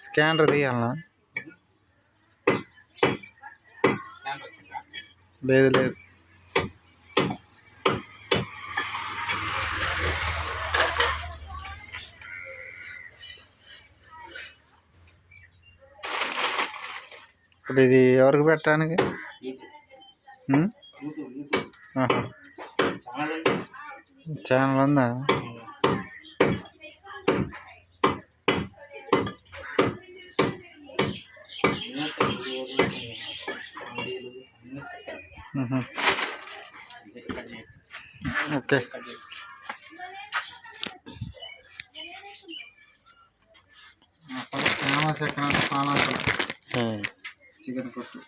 Scanner తీయాలనా? లేదు లేదు. ఇప్పుడు ఇది ఎవరికి పెట్టడానికి? ఛానల్ ఉందా? ఓకే. ఫేమస్ ఎక్కడ? చికెన్ కొట్టు.